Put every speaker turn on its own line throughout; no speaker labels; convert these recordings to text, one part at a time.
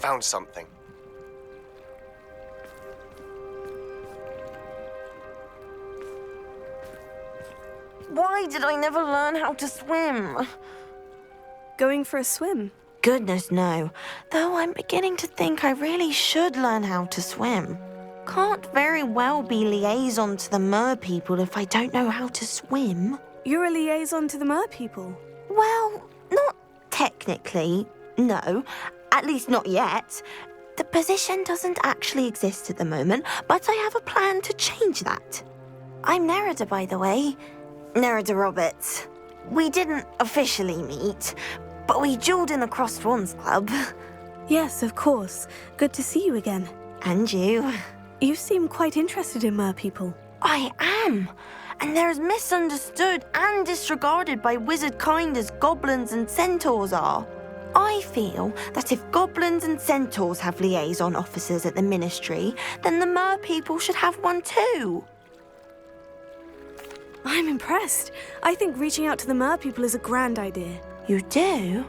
Found something.
Why did I never learn how to swim?
Going for a swim?
Goodness, no. Though I'm beginning to think I really should learn how to swim. Can't very well be liaison to the mer people if I don't know how to swim.
You're a liaison to the mer people?
Well, not technically, no. At least not yet. The position doesn't actually exist at the moment, but I have a plan to change that. I'm Nerida, by the way. Nerida Roberts. We didn't officially meet, but we duelled in the Crossed Wands Club.
Yes, of course. Good to see you again.
And you.
You seem quite interested in mer people.
I am. And they're as misunderstood and disregarded by wizard kind as goblins and centaurs are. I feel that if goblins and centaurs have liaison officers at the ministry, then the mer people should have one too.
I'm impressed. I think reaching out to the mer people is a grand idea.
You do?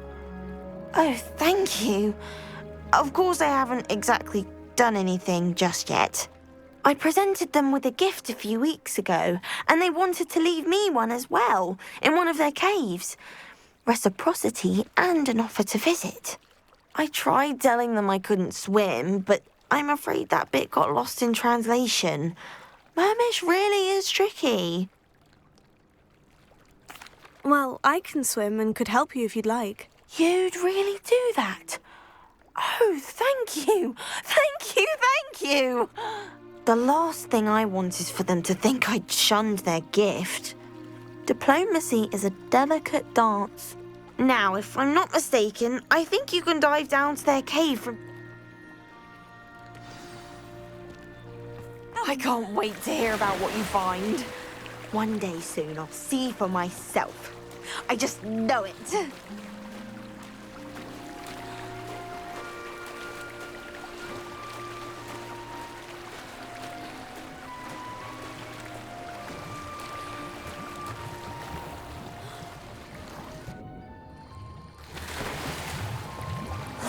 Oh, thank you. Of course I haven't exactly done anything just yet. I presented them with a gift a few weeks ago, and they wanted to leave me one as well, in one of their caves. Reciprocity and an offer to visit. I tried telling them I couldn't swim, but I'm afraid that bit got lost in translation. Mermish really is tricky.
Well, I can swim and could help you if you'd like.
You'd really do that? Oh, thank you! Thank you, thank you! The last thing I want is for them to think I'd shunned their gift. Diplomacy is a delicate dance. Now, if I'm not mistaken, I think you can dive down to their cave from... I can't wait to hear about what you find. One day soon, I'll see for myself. I just know it.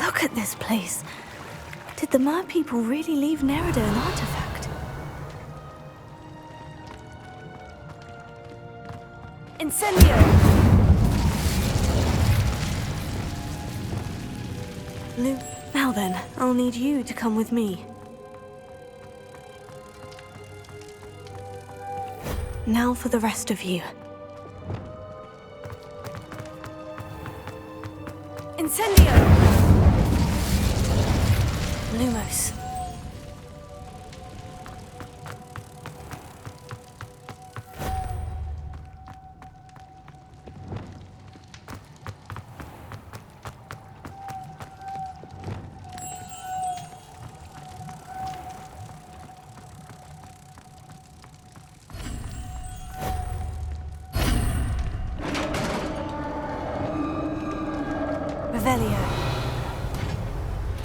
Look at this place. Did the mer people really leave Nerida an artifact? Incendio! Now then, I'll need you to come with me. Now for the rest of you. Incendio! Lumos.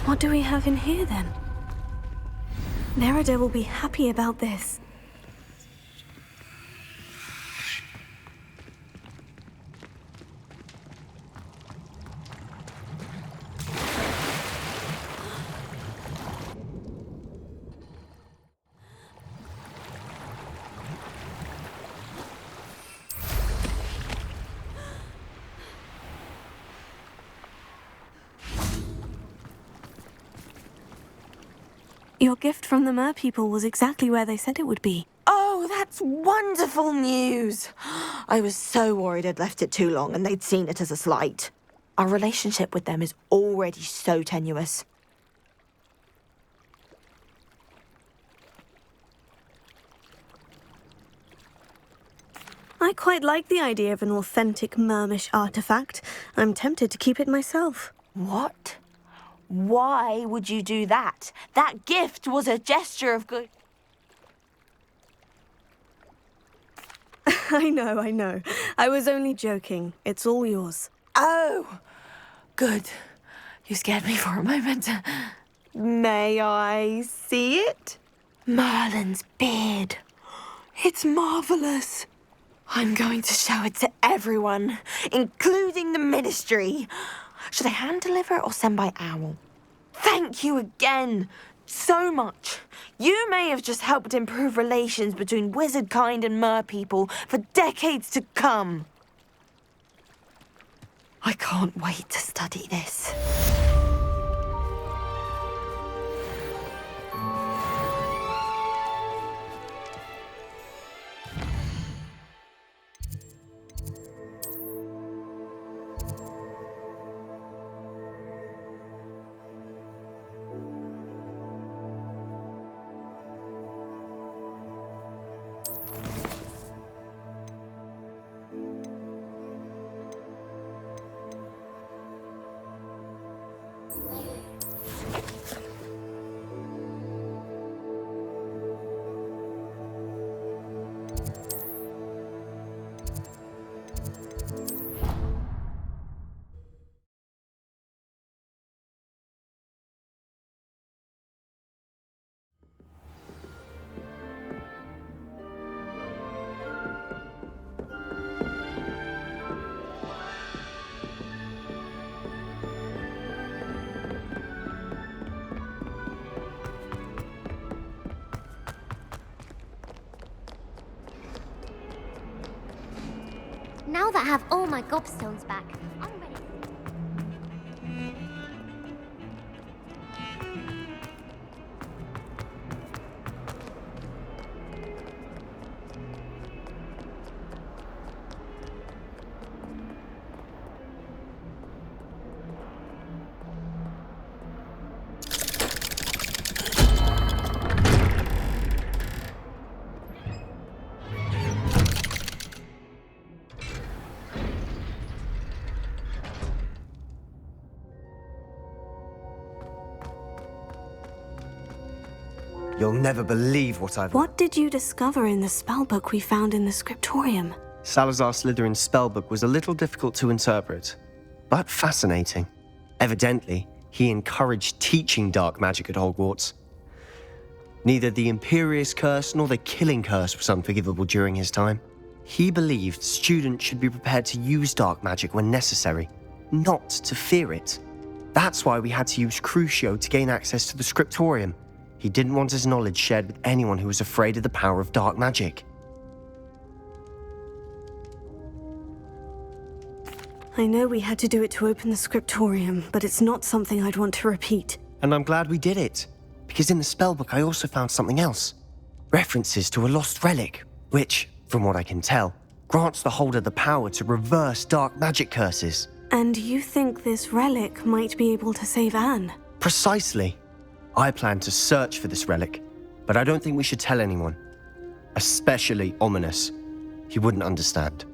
What do we have in here, then? Nerida will be happy about this. Your gift from the mer people was exactly where they said it would be.
Oh, that's wonderful news. I was so worried I'd left it too long and they'd seen it as a slight. Our relationship with them is already so tenuous.
I quite like the idea of an authentic mermish artifact. I'm tempted to keep it myself.
What? Why would you do that? That gift was a gesture of good...
I know. I was only joking. It's all yours.
Oh, good. You scared me for a moment. May I see it? Merlin's beard. It's marvellous. I'm going to show it to everyone, including the ministry. Should I hand deliver or send by owl? Thank you again. So much. You may have just helped improve relations between wizard kind and mer people for decades to come. I can't wait to study this.
Now that I have all my gobstones back, I'm ready.
You'll never believe what I've...
What did you discover in the spellbook we found in the scriptorium?
Salazar Slytherin's spellbook was a little difficult to interpret, but fascinating. Evidently, he encouraged teaching dark magic at Hogwarts. Neither the Imperious Curse nor the Killing Curse was unforgivable during his time. He believed students should be prepared to use dark magic when necessary, not to fear it. That's why we had to use Crucio to gain access to the scriptorium. He didn't want his knowledge shared with anyone who was afraid of the power of dark magic.
I know we had to do it to open the scriptorium, but it's not something I'd want to repeat.
And I'm glad we did it, because in the spellbook I also found something else. References to a lost relic, which, from what I can tell, grants the holder the power to reverse dark magic curses.
And you think this relic might be able to save Anne?
Precisely. I plan to search for this relic, but I don't think we should tell anyone. Especially Ominous. He wouldn't understand.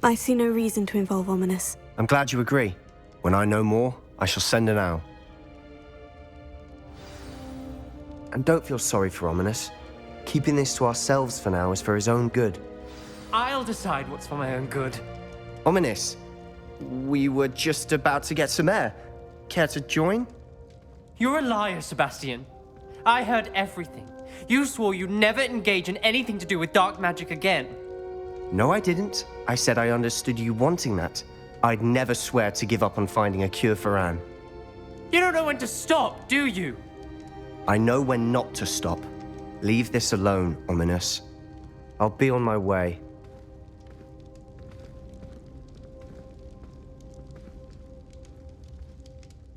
I see no reason to involve Ominous.
I'm glad you agree. When I know more, I shall send an owl. And don't feel sorry for Ominous. Keeping this to ourselves for now is for his own good.
I'll decide what's for my own good.
Ominous, we were just about to get some air. Care to join?
You're a liar, Sebastian. I heard everything. You swore you'd never engage in anything to do with dark magic again.
No, I didn't. I said I understood you wanting that. I'd never swear to give up on finding a cure for Anne.
You don't know when to stop, do you?
I know when not to stop. Leave this alone, Ominous. I'll be on my way.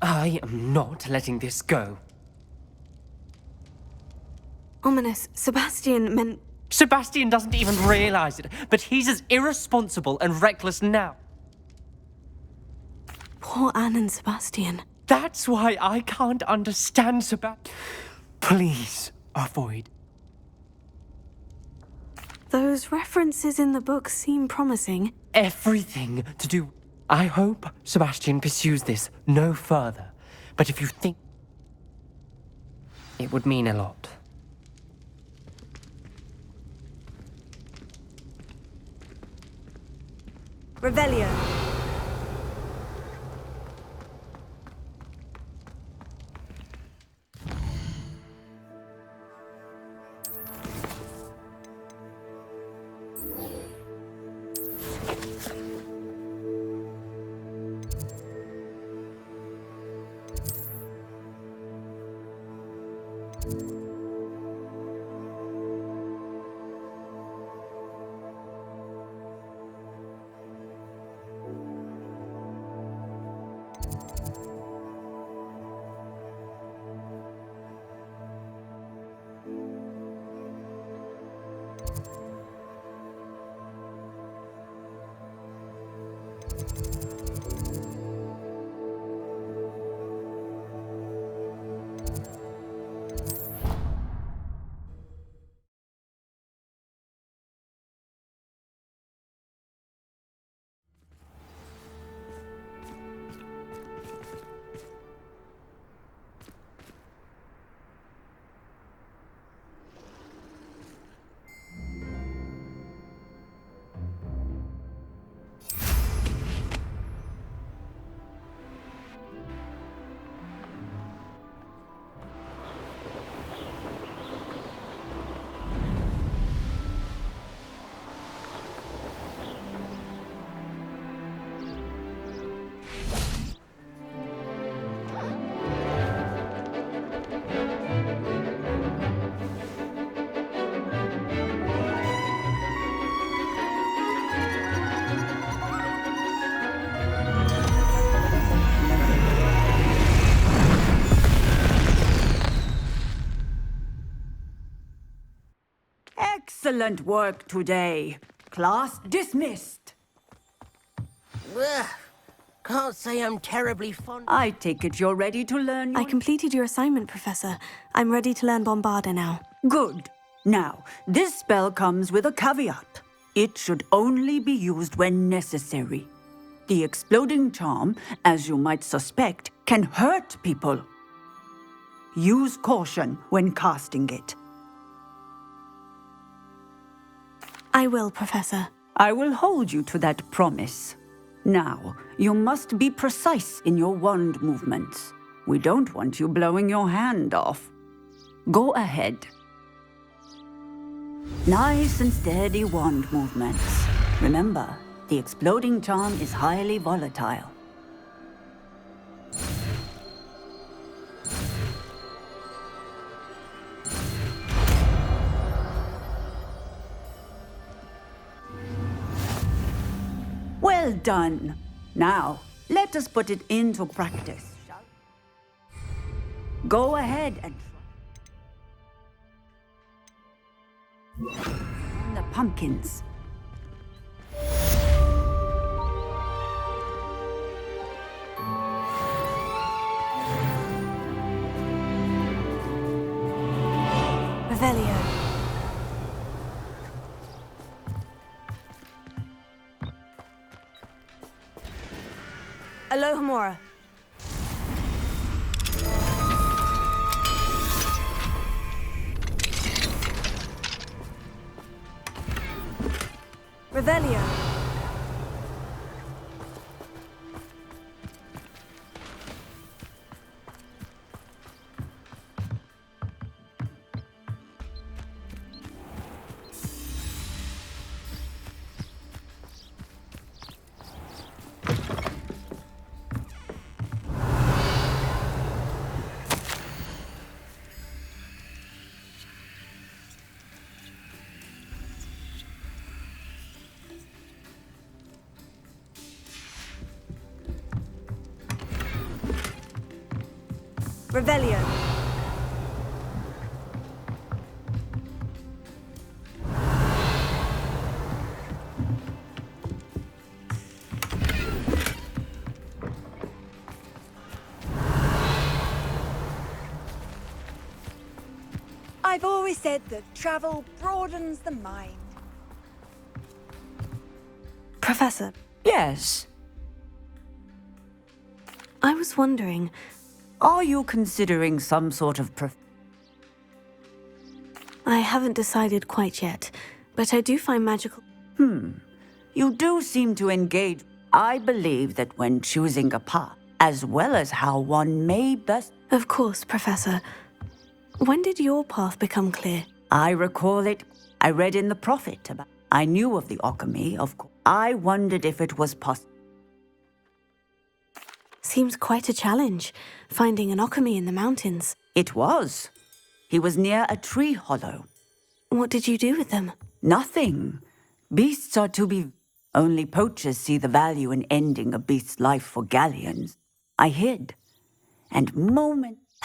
I am not letting this go.
Ominous, Sebastian meant...
Sebastian doesn't even realize it, but he's as irresponsible and reckless now.
Poor Anne and Sebastian.
That's why I can't understand Sebastian. Please, avoid.
Those references in the book seem promising.
Everything to do... I hope Sebastian pursues this no further, but if you think... it would mean a lot.
Revelio.
Excellent work today. Class dismissed.
Ugh. Can't say I'm terribly fond.
I take it you're ready to learn
I
your...
completed your assignment, Professor. I'm ready to learn Bombarda now.
Good. Now, this spell comes with a caveat. It should only be used when necessary. The exploding charm, as you might suspect, can hurt people. Use caution when casting it.
I will, Professor.
I will hold you to that promise. Now, you must be precise in your wand movements. We don't want you blowing your hand off. Go ahead. Nice and steady wand movements. Remember, the exploding charm is highly volatile. Well done. Now, let us put it into practice. Go ahead and... the pumpkins.
Revelio. Alohomora. Revelio. Revelio.
I've always said that travel broadens the mind.
Professor,
Yes.
I was wondering,
Are you considering some sort of
I haven't decided quite yet, but I do find magical...
You do seem to engage. I believe that when choosing a path, as well as how one may best...
Of course, Professor. When did your path become clear?
I recall it. I read in the Prophet about... I knew of the alchemy, of course. I wondered if it was possible.
Seems quite a challenge, finding an alchemy in the mountains.
It was. He was near a tree hollow.
What did you do with them?
Nothing. Beasts are to be... Only poachers see the value in ending a beast's life for galleons. I hid. And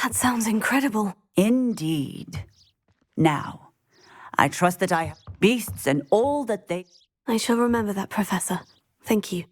That sounds incredible.
Indeed. Now, I trust that I have beasts and all that they...
I shall remember that, Professor. Thank you.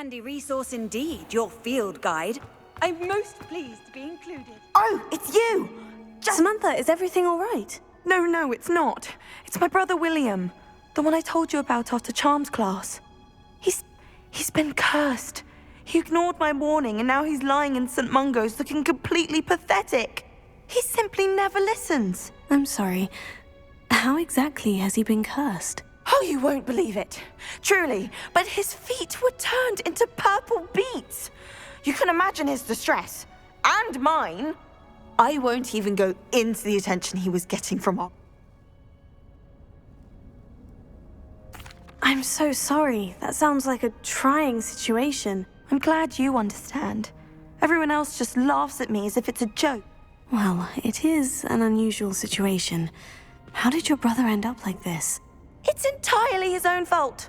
handy resource indeed, your field guide. I'm most pleased to be included.
Oh, it's you!
Samantha, is everything all right?
No, it's not. It's my brother William. The one I told you about after Charms class. He's been cursed. He ignored my warning and now he's lying in St. Mungo's looking completely pathetic. He simply never listens.
I'm sorry. How exactly has he been cursed?
Oh, you won't believe it. Truly, but his feet were turned into purple beets. You can imagine his distress. And mine. I won't even go into the attention he was getting from our...
I'm so sorry. That sounds like a trying situation.
I'm glad you understand. Everyone else just laughs at me as if it's a joke.
Well, it is an unusual situation. How did your brother end up like this?
It's entirely his own fault.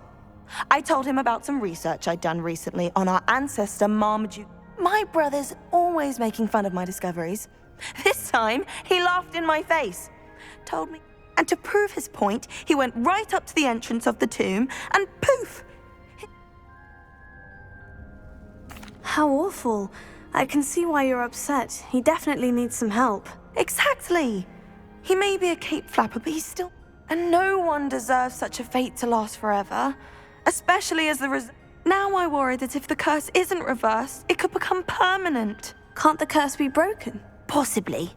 I told him about some research I'd done recently on our ancestor Marmaduke. My brother's always making fun of my discoveries. This time, he laughed in my face. Told me. And to prove his point, he went right up to the entrance of the tomb and poof!
How awful. I can see why you're upset. He definitely needs some help.
Exactly. He may be a cape flapper, but he's still... And no one deserves such a fate to last forever. Especially as Now I worry that if the curse isn't reversed, it could become permanent.
Can't the curse be broken?
Possibly.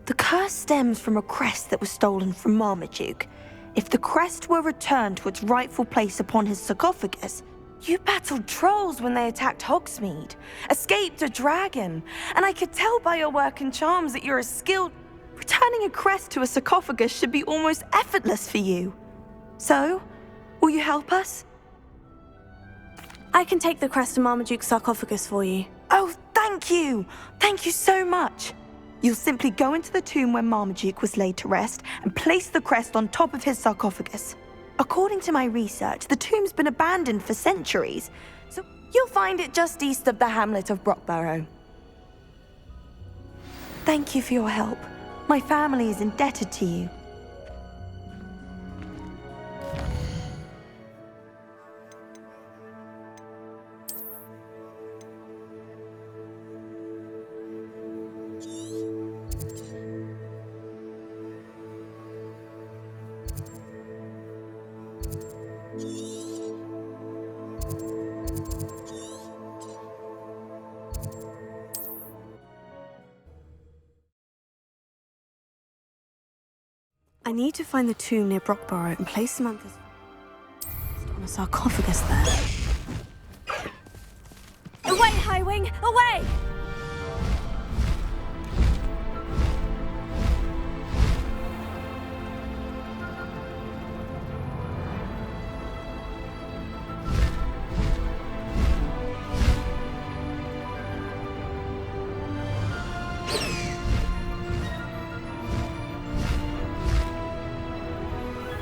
The curse stems from a crest that was stolen from Marmaduke. If the crest were returned to its rightful place upon his sarcophagus, you battled trolls when they attacked Hogsmeade, escaped a dragon, and I could tell by your work and charms that you're a skilled... Returning a crest to a sarcophagus should be almost effortless for you. So, will you help us?
I can take the crest to Marmaduke's sarcophagus for you.
Oh, thank you! Thank you so much! You'll simply go into the tomb where Marmaduke was laid to rest and place the crest on top of his sarcophagus. According to my research, the tomb's been abandoned for centuries, so you'll find it just east of the hamlet of Brockborough. Thank you for your help. My family is indebted to you.
I need to find the tomb near Brockborough and place Samantha's on a sarcophagus there. Away, Highwing! Away!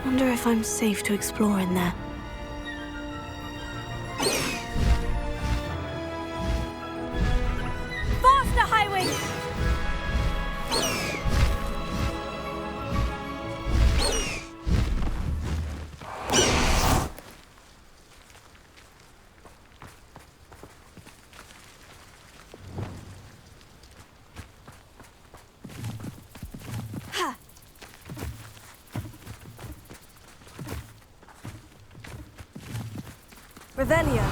Wonder if I'm safe to explore in there. Faster, Highwing! Revelio.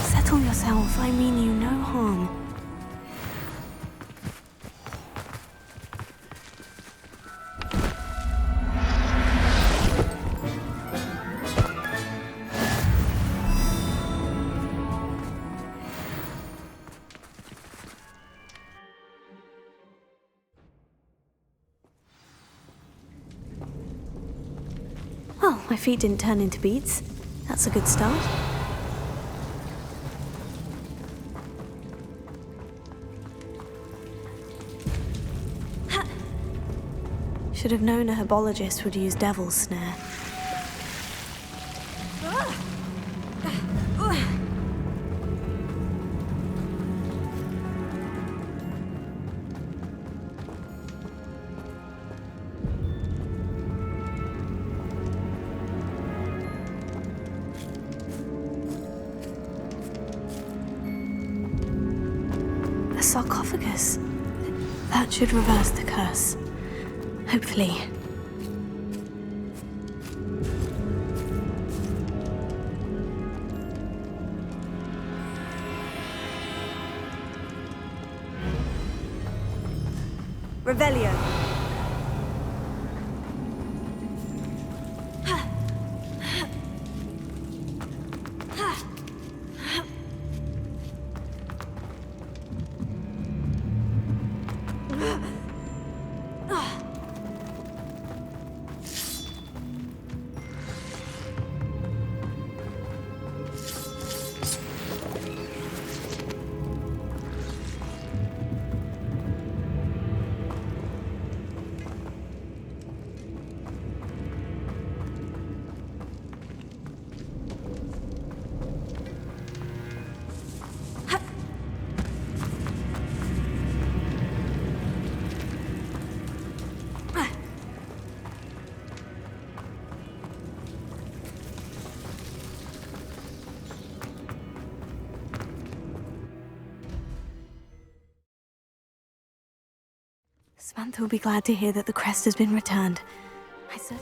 Settle yourself. I mean you no harm. Well, my feet didn't turn into beets. That's a good start. Should have known a herbologist would use Devil's Snare. sarcophagus. That should reverse the curse. Hopefully.
Revelio.
Samantha will be glad to hear that the crest has been returned. I said...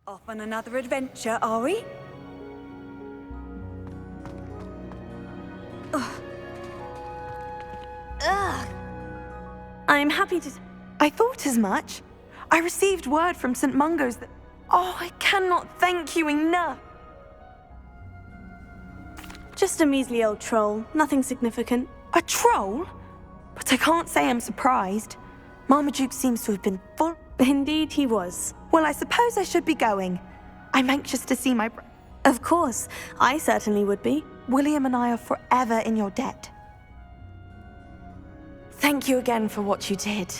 Off on another adventure, are we?
I'm happy to...
I thought as much. I received word from St. Mungo's that... Oh, I cannot thank you enough.
Just a measly old troll. Nothing significant.
A troll? But I can't say I'm surprised. Marmaduke seems to have been full...
Indeed he was.
Well, I suppose I should be going. I'm anxious to see my...
Of course. I certainly would be.
William and I are forever in your debt. Thank you again for what you did.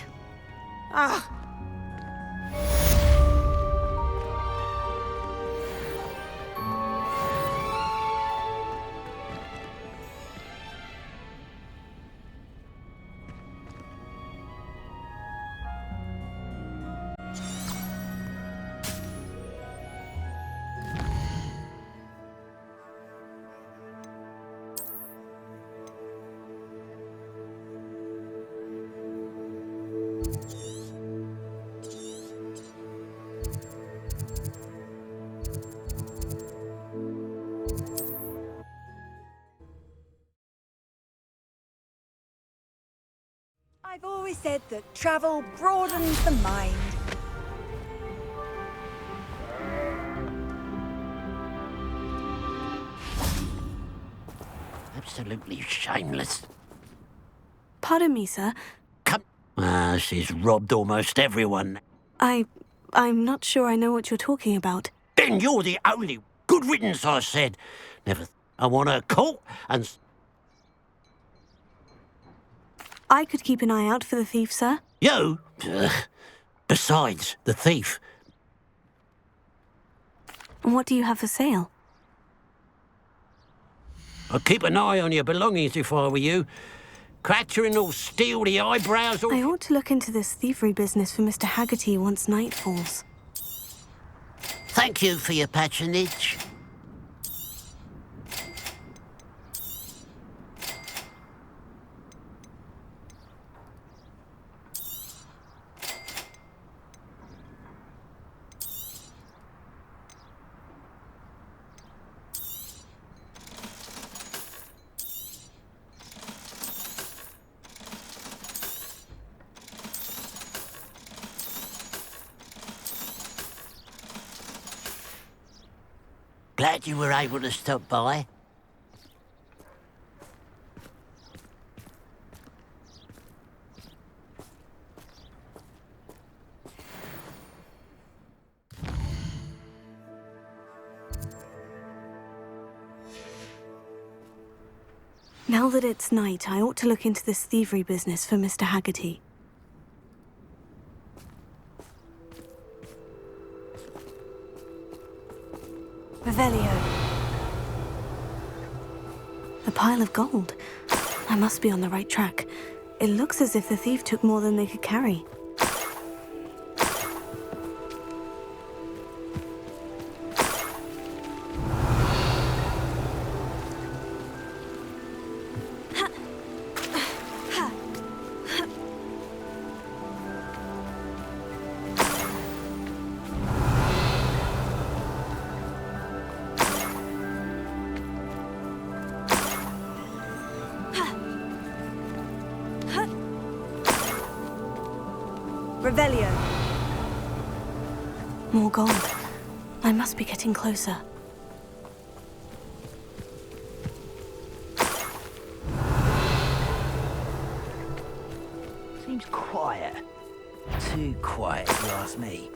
I've always said that travel broadens the mind.
Absolutely shameless.
Pardon me, sir.
Come. She's robbed almost everyone.
I'm not sure I know what you're talking about.
Then you're the only... Good riddance, I said. Never... I want her caught and...
I could keep an eye out for the thief, sir.
You? Besides, the thief.
And what do you have for sale?
I'd keep an eye on your belongings if I were you. Crattering all steel, the eyebrows all...
I ought to look into this thievery business for Mr. Haggerty once night falls.
Thank you for your patronage. Glad you were able to stop by.
Now that it's night, I ought to look into this thievery business for Mr. Haggerty. Revelio. A pile of gold. I must be on the right track. It looks as if the thief took more than they could carry.
Revelio.
More gold. I must be getting closer.
Seems quiet. Too quiet, if you ask me.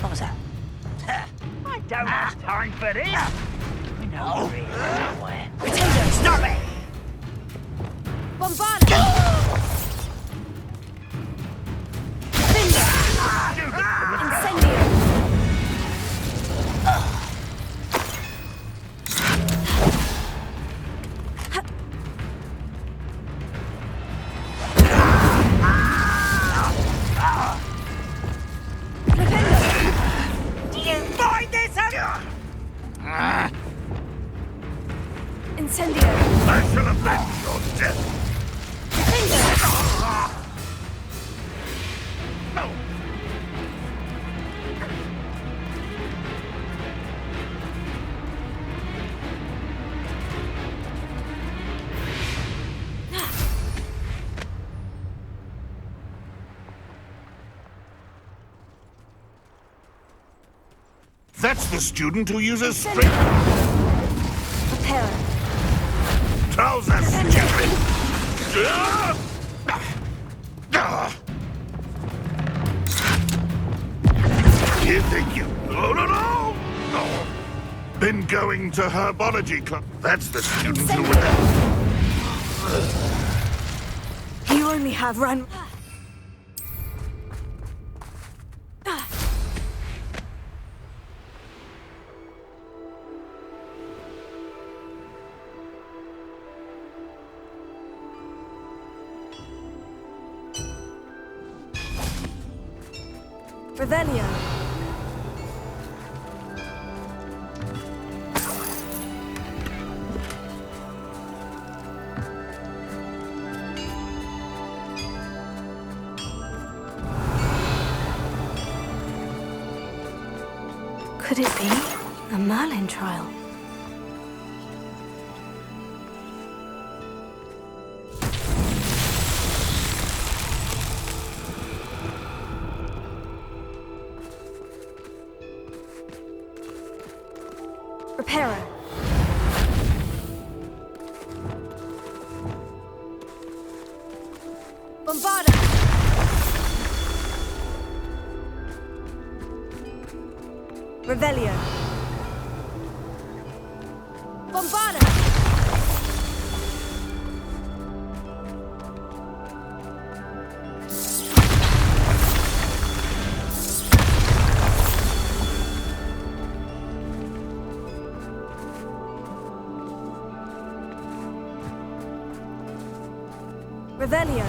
What was that? I don't have time for this. I know you're here somewhere. Pretender, stop it!
Bombarda! Incendio!
Do you find this
Incendio!
I shall avenge your death. That's the student who uses strength.
Prepare.
Trousers, stupid! You think you... No! Been going to herbology club. That's the student who would...
You only have run.
Revelio.
Could it be a Merlin trial?
Reparo. Bombarda. Revelio. Bombarda. Revelio.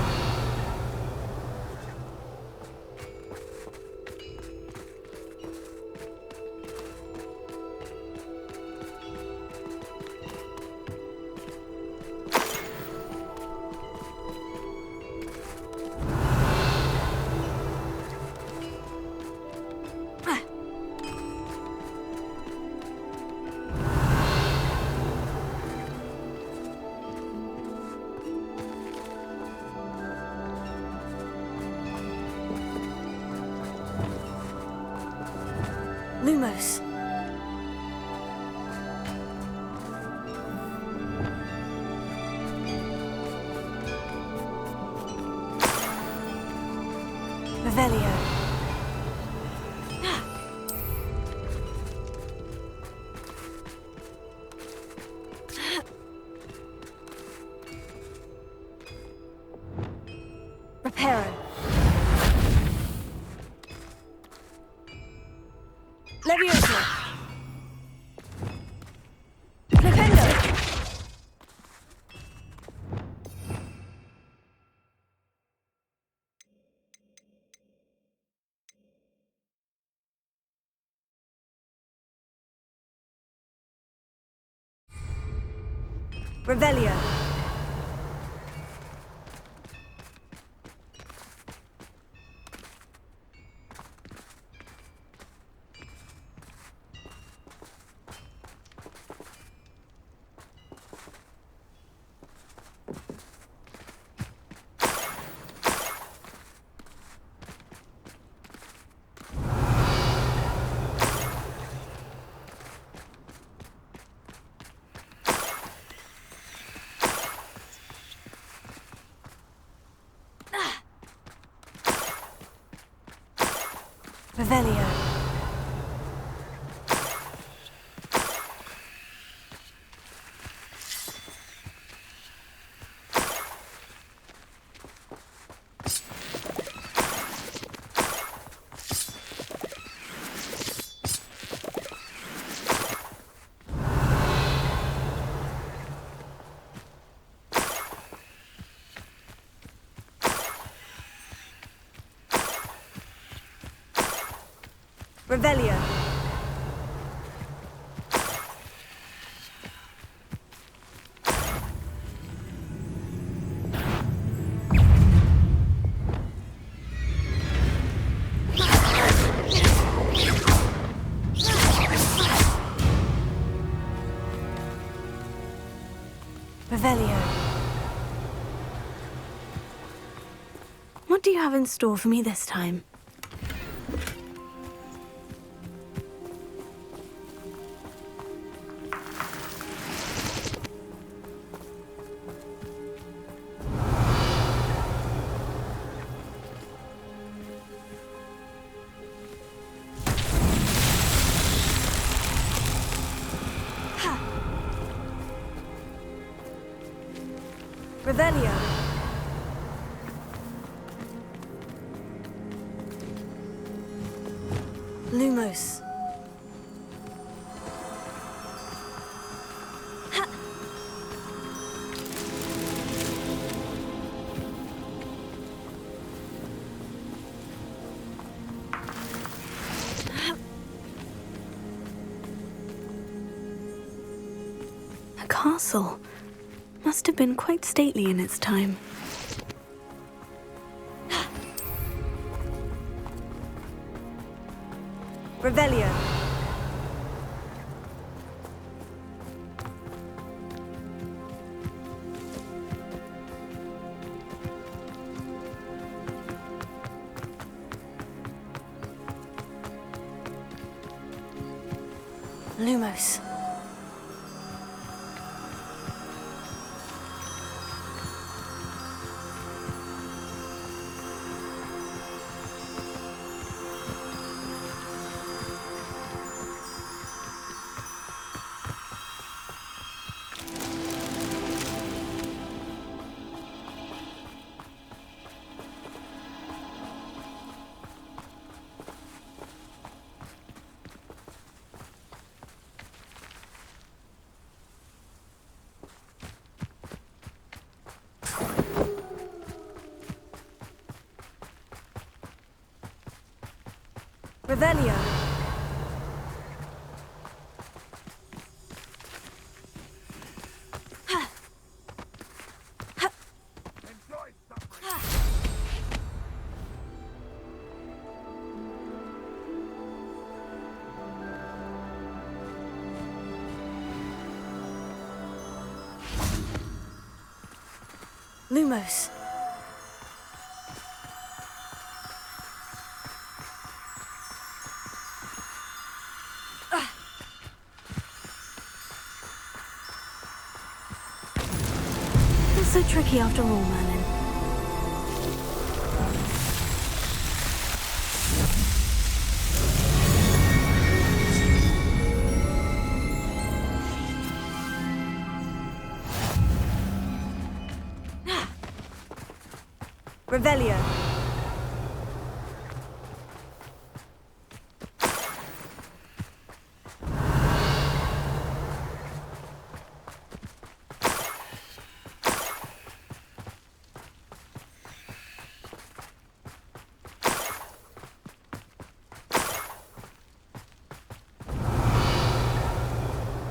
Lumos. Reparo. Levioso. Flipendo. Revelio. Revelio. Revelio. Revelio. What do you have in store for me this time? Revelio. Lumos. Ha. A castle. Must have been quite stately in its time. Revelio. Lumos. Revelio. Lumos. So tricky after all, Merlin. Revelio.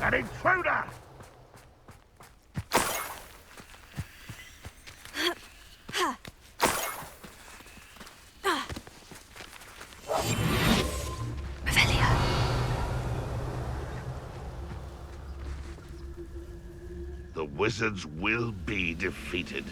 An intruder! The wizards will be defeated.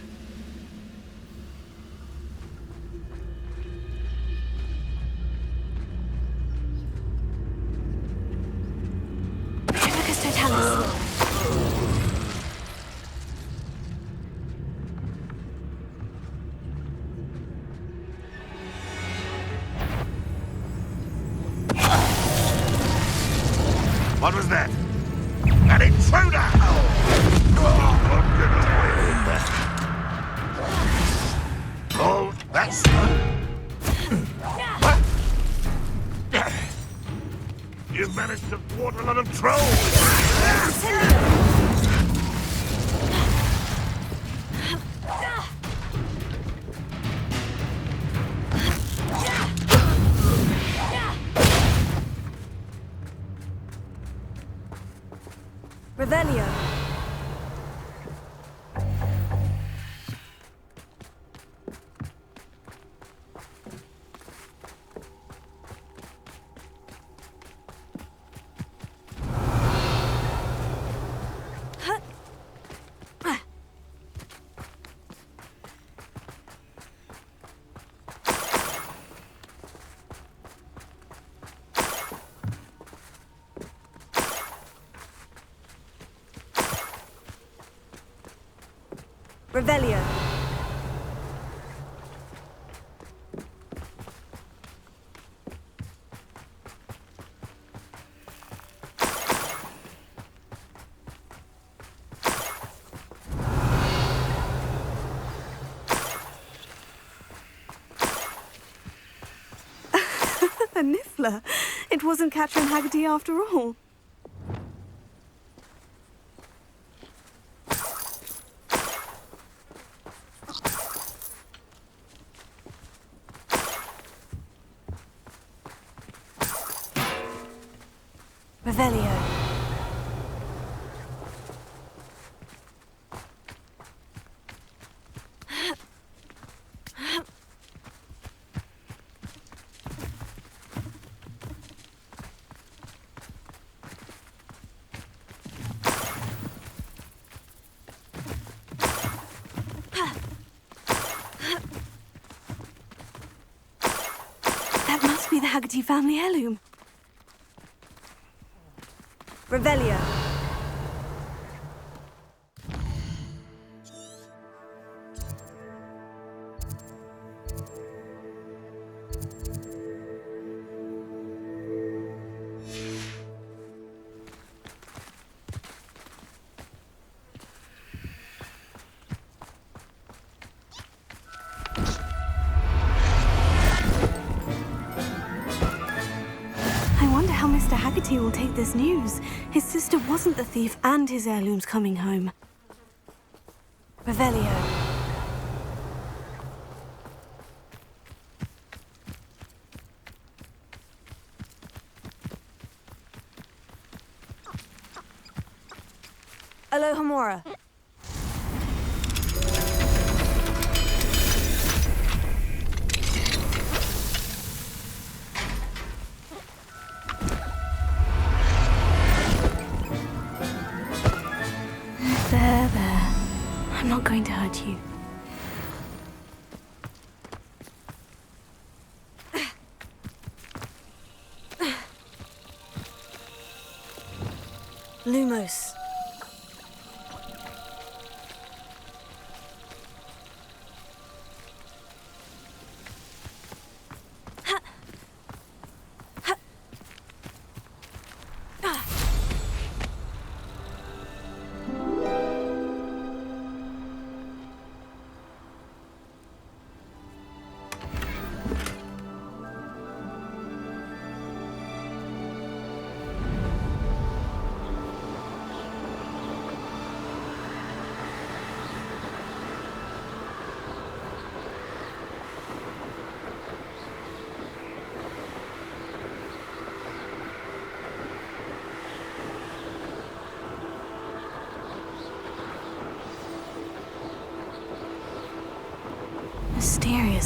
What was that? An intruder! Oh, that's... You've managed to thwart a lot of trolls!
Revelio. Revelio. A niffler. It wasn't Catherine Haggerty after all. Revelio. That must be the Haggerty family heirloom. Revelio. Mr. Haggerty will take this news. His sister wasn't the thief and his heirloom's coming home. Revelio. Alohomora. There. I'm not going to hurt you. Lumos.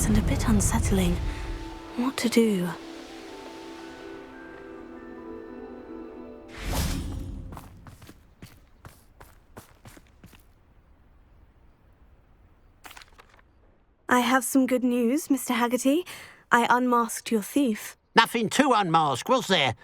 mysterious and a bit unsettling. What to do? I have some good news, Mr. Haggerty. I unmasked your thief.
Nothing to unmask, was there?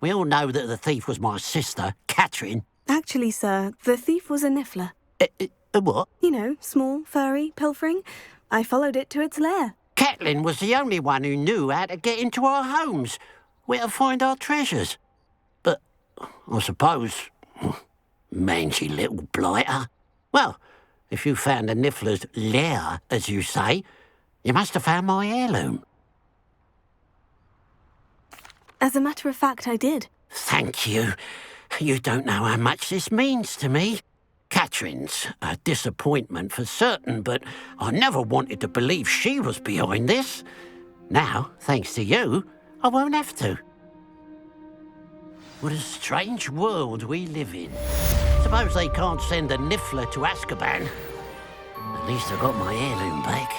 We all know that the thief was my sister, Catherine.
Actually, sir, the thief was a niffler.
A what?
You know, small, furry, pilfering. I followed it to its lair.
Catelyn was the only one who knew how to get into our homes, where to find our treasures. But I suppose, mangy little blighter. Well, if you found the niffler's lair, as you say, you must have found my heirloom.
As a matter of fact, I did.
Thank you. You don't know how much this means to me. Catherine's a disappointment for certain, but I never wanted to believe she was behind this. Now, thanks to you, I won't have to. What a strange world we live in. Suppose they can't send a niffler to Azkaban. At least I got my heirloom back.